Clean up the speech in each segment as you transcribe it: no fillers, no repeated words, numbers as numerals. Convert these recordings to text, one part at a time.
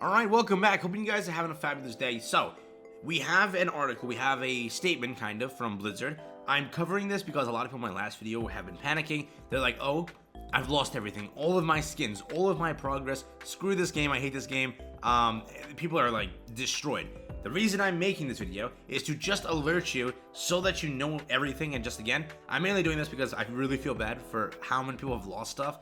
Alright, welcome back. Hoping you guys are having a fabulous day. So, we have an article, we have a statement kind of from Blizzard. I'm covering this because a lot of people in my last video have been panicking. They're like, oh, I've lost everything, all of my skins, all of my progress, screw this game, I hate this game. People are like destroyed. The reason I'm making this video is to just alert you so that you know everything. And just again, I'm mainly doing this because I really feel bad for how many people have lost stuff.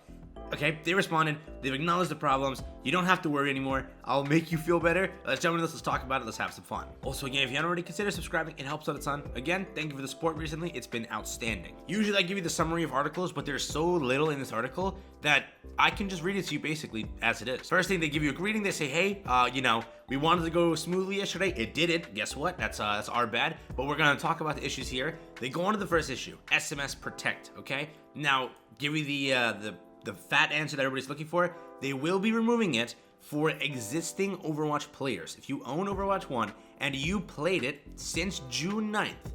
Okay, they responded, they've acknowledged the problems, you don't have to worry anymore, I'll make you feel better. Let's jump into this, let's talk about it, let's have some fun. Also again, if you haven't already, consider subscribing, it helps out a ton. Again, thank you for the support recently, it's been outstanding. Usually I give you the summary of articles, but there's so little in this article that I can just read it to you basically as it is. First thing, they give you a greeting, they say, hey, we wanted to go smoothly yesterday, it didn't, guess what, that's our bad, but we're gonna talk about the issues here. They go on to the first issue, SMS Protect, okay? Now, give you the fat answer that everybody's looking for. They will be removing it for existing Overwatch players. If you own Overwatch 1 and you played it since June 9th.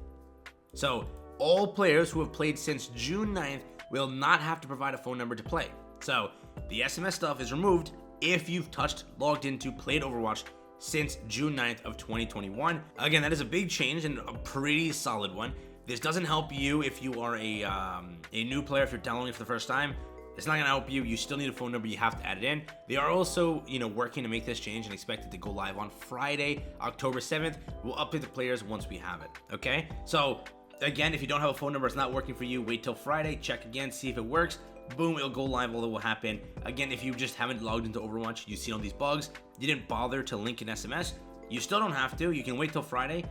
So all players who have played since June 9th will not have to provide a phone number to play. So the SMS stuff is removed if you've touched, logged into, played Overwatch since June 9th of 2021. Again, that is a big change and a pretty solid one. This doesn't help you if you are a new player, if you're downloading it for the first time. It's not gonna help you. You still need a phone number. You have to add it in. They are also, working to make this change and expect it to go live on Friday, October 7th. We'll update the players once we have it. Okay? So again, if you don't have a phone number, it's not working for you. Wait till Friday. Check again. See if it works. Boom, it'll go live. All that will happen. Again, if you just haven't logged into Overwatch, you've seen all these bugs. You didn't bother to link an SMS. You still don't have to. You can wait till Friday.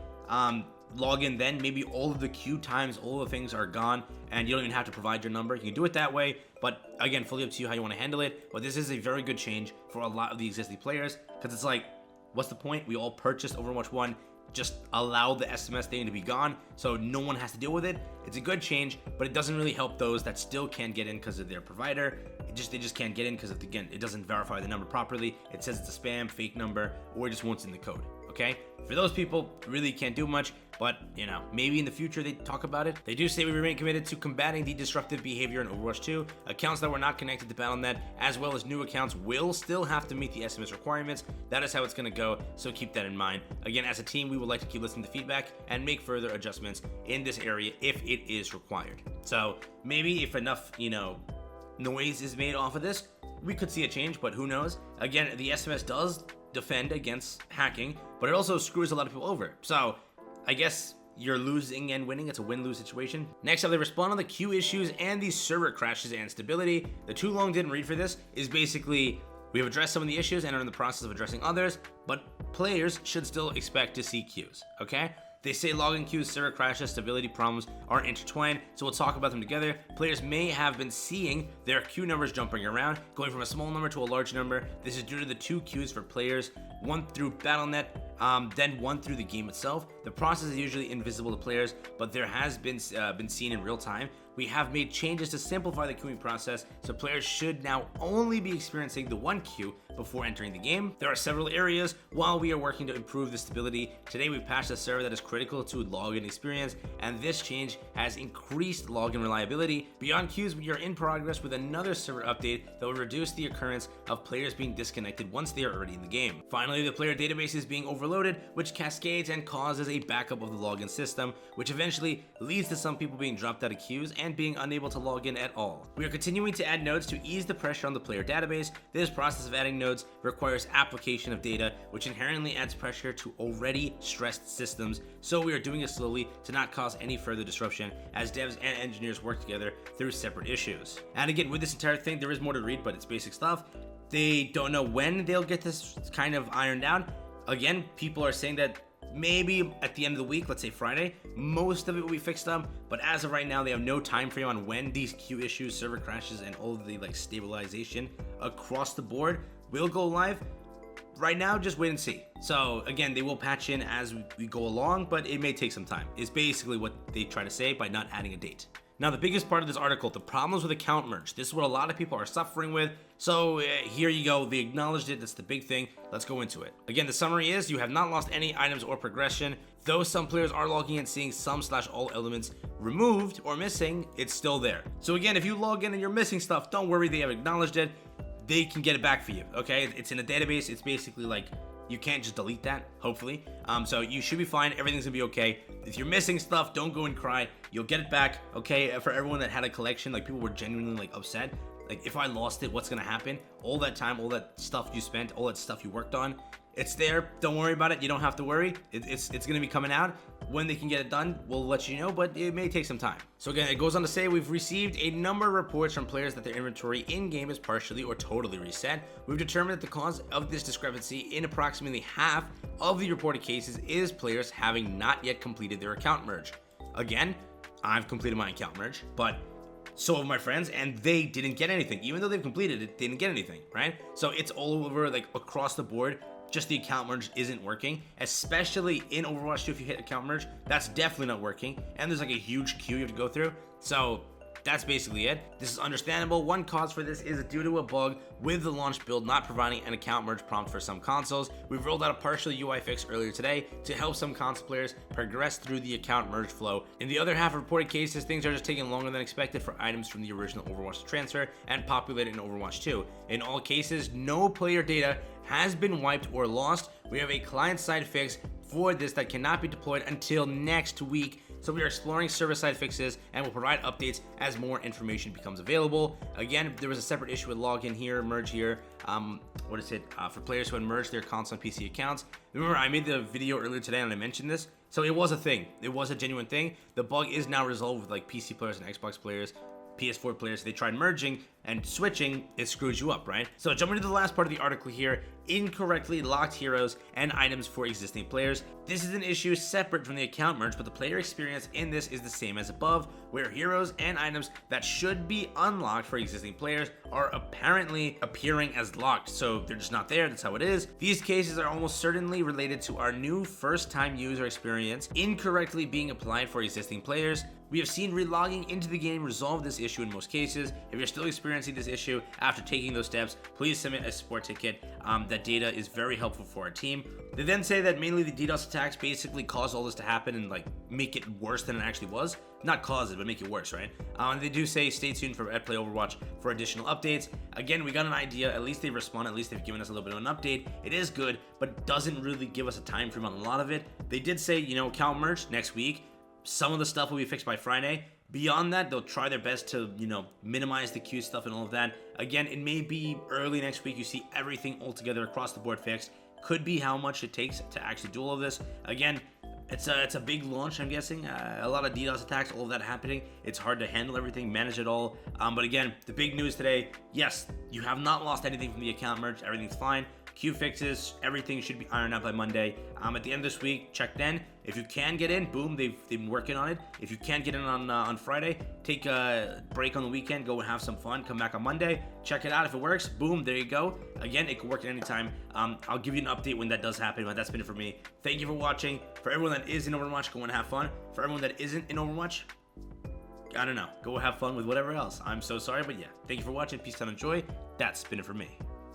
Log in then, maybe all of the queue times, all the things are gone, and you don't even have to provide your number. You can do it that way, but again, fully up to you how you want to handle it. But this is a very good change for a lot of the existing players, because it's like, what's the point? We all purchased Overwatch 1, just allow the SMS thing to be gone, so no one has to deal with it. It's a good change, but it doesn't really help those that still can't get in because of their provider. They just can't get in because, again, it doesn't verify the number properly. It says it's a spam, fake number, or it just won't in the code. Okay, for those people, really can't do much, but maybe in the future they talk about it. They do say we remain committed to combating the disruptive behavior in Overwatch 2. Accounts that were not connected to Battle.net, as well as new accounts, will still have to meet the SMS requirements. That is how it's going to go, so keep that in mind. Again, as a team, we would like to keep listening to feedback and make further adjustments in this area if it is required. So maybe if enough, noise is made off of this, we could see a change, but who knows? Again, the SMS does defend against hacking, but it also screws a lot of people over. So I guess you're losing and winning. It's a win-lose situation. Next up, they respond on the queue issues and the server crashes and stability. The too long didn't read for this is basically, we have addressed some of the issues and are in the process of addressing others, but players should still expect to see queues, okay? They say login queues, server crashes, stability problems are intertwined, so we'll talk about them together. Players may have been seeing their queue numbers jumping around, going from a small number to a large number. This is due to the two queues for players, one through Battle.net, then one through the game itself. The process is usually invisible to players, but there has been seen in real time. We have made changes to simplify the queuing process, so players should now only be experiencing the one queue before entering the game. There are several areas while we are working to improve the stability. Today we patched a server that is critical to login experience, and this change has increased login reliability. Beyond queues, we are in progress with another server update that will reduce the occurrence of players being disconnected once they are already in the game. Finally, the player database is being overloaded, which cascades and causes a backup of the login system, which eventually leads to some people being dropped out of queues and being unable to log in at all. We are continuing to add nodes to ease the pressure on the player database. This process of adding nodes requires application of data, which inherently adds pressure to already stressed systems, so we are doing it slowly to not cause any further disruption as devs and engineers work together through separate issues. And again, with this entire thing, there is more to read, but it's basic stuff. They don't know when they'll get this kind of ironed out. Again, people are saying that maybe at the end of the week, let's say Friday, most of it will be fixed up, but as of right now, they have no time frame on when these queue issues, server crashes, and all of the stabilization across the board will go live. Right now, just wait and see. So again, they will patch in as we go along, but it may take some time, is basically what they try to say by not adding a date. Now, the biggest part of this article, the problems with account merge. This is what a lot of people are suffering with. So here you go. They acknowledged it. That's the big thing. Let's go into it. Again, the summary is you have not lost any items or progression. Though some players are logging in seeing some/all elements removed or missing, it's still there. So again, if you log in and you're missing stuff, don't worry. They have acknowledged it. they can get it back for you. Okay, it's in a database. It's basically like you can't just delete that, hopefully. So you should be fine. Everything's gonna be okay. If you're missing stuff, don't go and cry. You'll get it back, okay? For everyone that had a collection, like people were genuinely like upset. Like if I lost it, what's gonna happen? All that time, all that stuff you spent, all that stuff you worked on, it's there. Don't worry about it. You don't have to worry. It's gonna be coming out. When they can get it done, we'll let you know, but it may take some time. So again, it goes on to say we've received a number of reports from players that their inventory in-game is partially or totally reset. We've determined that the cause of this discrepancy in approximately half of the reported cases is players having not yet completed their account merge. Again, I've completed my account merge, but so have my friends, and they didn't get anything. Even though they've completed it, they didn't get anything, right? So it's all over, like across the board. Just the account merge isn't working, especially in Overwatch 2. If you hit account merge, that's definitely not working, and there's like a huge queue you have to go through. So that's basically it. This is understandable. One cause for this is due to a bug with the launch build not providing an account merge prompt for some consoles. We've rolled out a partial UI fix earlier today to help some console players progress through the account merge flow. In the other half of reported cases, things are just taking longer than expected for items from the original Overwatch to transfer and populate in Overwatch 2. In all cases, no player data has been wiped or lost. We have a client-side fix for this that cannot be deployed until next week. So we are exploring server-side fixes and will provide updates as more information becomes available. Again, there was a separate issue with login here, merge here. For players who had merged their console and PC accounts. Remember, I made the video earlier today and I mentioned this. So it was a thing. It was a genuine thing. The bug is now resolved with like PC players and Xbox players. PS4 players, they tried merging and switching, it screws you up, right? So jumping into the last part of the article here, incorrectly locked heroes and items for existing players. This is an issue separate from the account merge, but the player experience in this is the same as above, where heroes and items that should be unlocked for existing players are apparently appearing as locked. So they're just not there, that's how it is. These cases are almost certainly related to our new first-time user experience incorrectly being applied for existing players. We have seen relogging into the game resolve this issue in most cases. If you're still experiencing this issue after taking those steps, please submit a support ticket. That data is very helpful for our team. They then say that mainly the DDoS attacks basically caused all this to happen and like make it worse than it actually was. Not cause it, but make it worse, right? And they do say stay tuned for at Play Overwatch for additional updates. Again, we got an idea. At least they respond. At least they've given us a little bit of an update. It is good, but doesn't really give us a time frame on a lot of it. They did say, account merge next week. Some of the stuff will be fixed by Friday. Beyond that, they'll try their best to, minimize the queue stuff and all of that. Again, it may be early next week. You see everything altogether across the board fixed. Could be how much it takes to actually do all of this. Again, it's a big launch, I'm guessing. A lot of DDoS attacks, all of that happening. It's hard to handle everything, manage it all. But again, the big news today, yes, you have not lost anything from the account merge. Everything's fine. Queue fixes, everything should be ironed out by Monday. At the end of this week, check then. If you can get in, boom, they've been working on it. If you can't get in on Friday, take a break on the weekend, go and have some fun, come back on Monday, check it out. If it works, boom, there you go. Again, it can work at any time. I'll give you an update when that does happen, but that's been it for me. Thank you for watching. For everyone that is in Overwatch, go and have fun. For everyone that isn't in Overwatch, I don't know, go have fun with whatever else. I'm so sorry, but yeah, thank you for watching. Peace, time, and joy. That's been it for me.